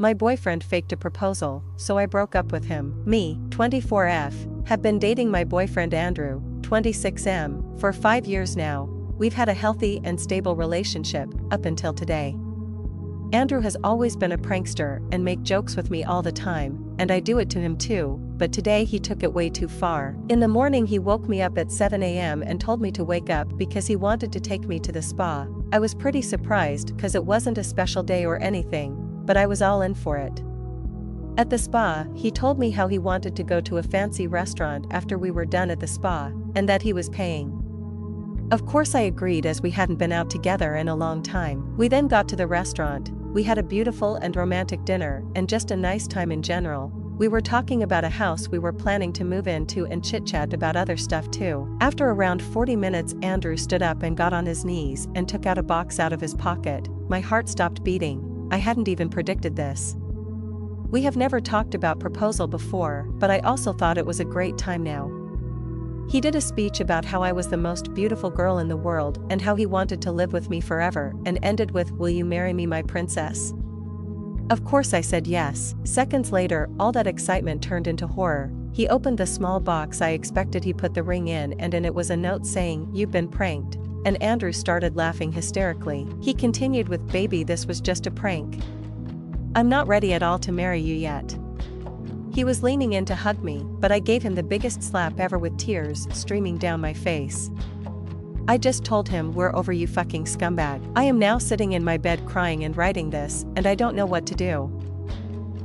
My boyfriend faked a proposal, so I broke up with him. Me, 24F, have been dating my boyfriend Andrew, 26M, for 5 years now. We've had a healthy and stable relationship, up until today. Andrew has always been a prankster and make jokes with me all the time, and I do it to him too, but today he took it way too far. In the morning he woke me up at 7 a.m. and told me to wake up because he wanted to take me to the spa. I was pretty surprised cause it wasn't a special day or anything, but I was all in for it. At the spa, he told me how he wanted to go to a fancy restaurant after we were done at the spa, and that he was paying. Of course I agreed as we hadn't been out together in a long time. We then got to the restaurant, we had a beautiful and romantic dinner and just a nice time in general. We were talking about a house we were planning to move into and chit-chat about other stuff too. After around 40 minutes Andrew stood up and got on his knees and took out a box out of his pocket. My heart stopped beating. I hadn't even predicted this. We have never talked about proposal before, but I also thought it was a great time now. He did a speech about how I was the most beautiful girl in the world and how he wanted to live with me forever and ended with, "Will you marry me, my princess?" Of course I said yes. Seconds later, all that excitement turned into horror. He opened the small box I expected. He put the ring in and it was a note saying, "You've been pranked." And Andrew started laughing hysterically. He continued with, "Baby, this was just a prank. I'm not ready at all to marry you yet." He was leaning in to hug me, but I gave him the biggest slap ever with tears streaming down my face. I just told him, "We're over, you fucking scumbag." I am now sitting in my bed crying and writing this, and I don't know what to do.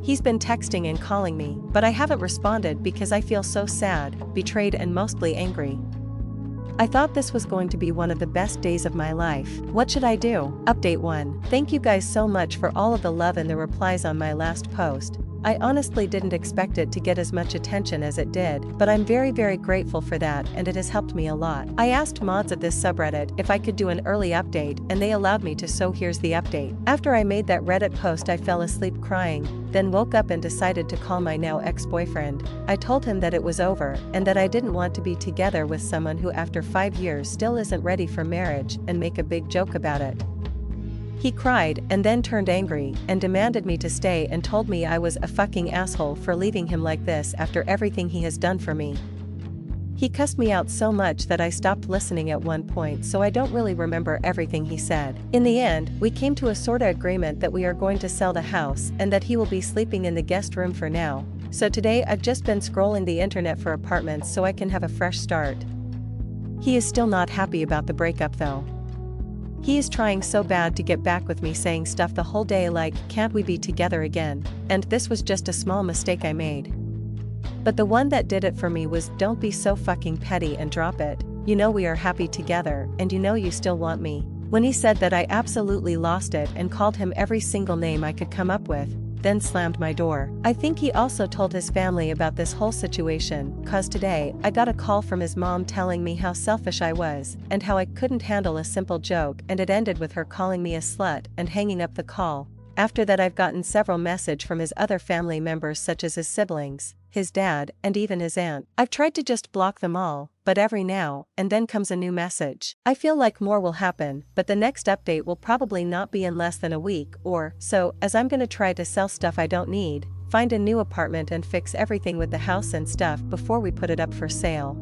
He's been texting and calling me, but I haven't responded because I feel so sad, betrayed and mostly angry. I thought this was going to be one of the best days of my life. What should I do? Update 1. Thank you guys so much for all of the love and the replies on my last post. I honestly didn't expect it to get as much attention as it did, but I'm very grateful for that and it has helped me a lot. I asked mods of this subreddit if I could do an early update and they allowed me to, so here's the update. After I made that Reddit post I fell asleep crying, then woke up and decided to call my now ex-boyfriend. I told him that it was over and that I didn't want to be together with someone who after 5 years still isn't ready for marriage and make a big joke about it. He cried and then turned angry and demanded me to stay and told me I was a fucking asshole for leaving him like this after everything he has done for me. He cussed me out so much that I stopped listening at one point, so I don't really remember everything he said. In the end, we came to a sorta agreement that we are going to sell the house and that he will be sleeping in the guest room for now. So today I've just been scrolling the internet for apartments so I can have a fresh start. He is still not happy about the breakup though. He is trying so bad to get back with me, saying stuff the whole day like, "Can't we be together again?" And this was just a small mistake I made. But the one that did it for me was, "Don't be so fucking petty and drop it. You know we are happy together and you know you still want me." When he said that I absolutely lost it and called him every single name I could come up with, then slammed my door. I think he also told his family about this whole situation, cause today I got a call from his mom telling me how selfish I was and how I couldn't handle a simple joke, and it ended with her calling me a slut and hanging up the call. After that I've gotten several messages from his other family members such as his siblings, his dad, and even his aunt. I've tried to just block them all, but every now and then comes a new message. I feel like more will happen, but the next update will probably not be in less than a week or so, as I'm gonna try to sell stuff I don't need, find a new apartment and fix everything with the house and stuff before we put it up for sale.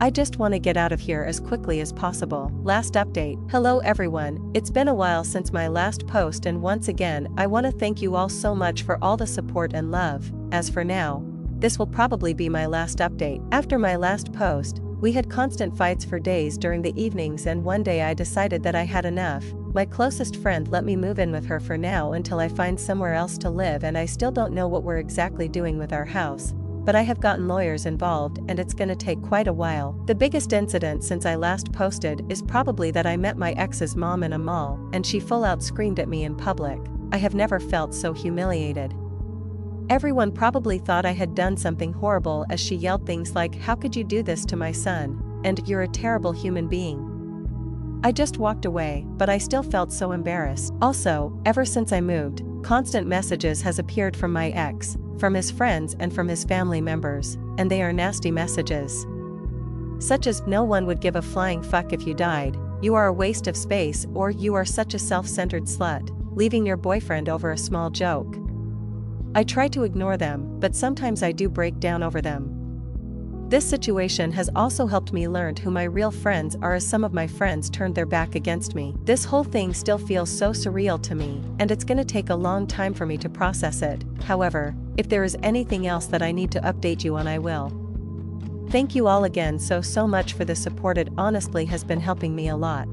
I just want to get out of here as quickly as possible. Last update. Hello everyone, it's been a while since my last post and once again I want to thank you all so much for all the support and love. As for now, this will probably be my last update. After my last post, we had constant fights for days during the evenings, and one day I decided that I had enough. My closest friend let me move in with her for now until I find somewhere else to live, and I still don't know what we're exactly doing with our house. But I have gotten lawyers involved and it's gonna take quite a while. The biggest incident since I last posted is probably that I met my ex's mom in a mall and she full out screamed at me in public. I have never felt so humiliated. Everyone probably thought I had done something horrible as she yelled things like, "How could you do this to my son?" and "You're a terrible human being." I just walked away, but I still felt so embarrassed. Also, ever since I moved, constant messages has appeared from my ex, from his friends and from his family members, and they are nasty messages. Such as, "No one would give a flying fuck if you died," "You are a waste of space," or "You are such a self-centered slut, leaving your boyfriend over a small joke." I try to ignore them, but sometimes I do break down over them. This situation has also helped me learn who my real friends are, as some of my friends turned their back against me. This whole thing still feels so surreal to me, and it's gonna take a long time for me to process it. However, if there is anything else that I need to update you on, I will. Thank you all again so much for the support. It honestly has been helping me a lot.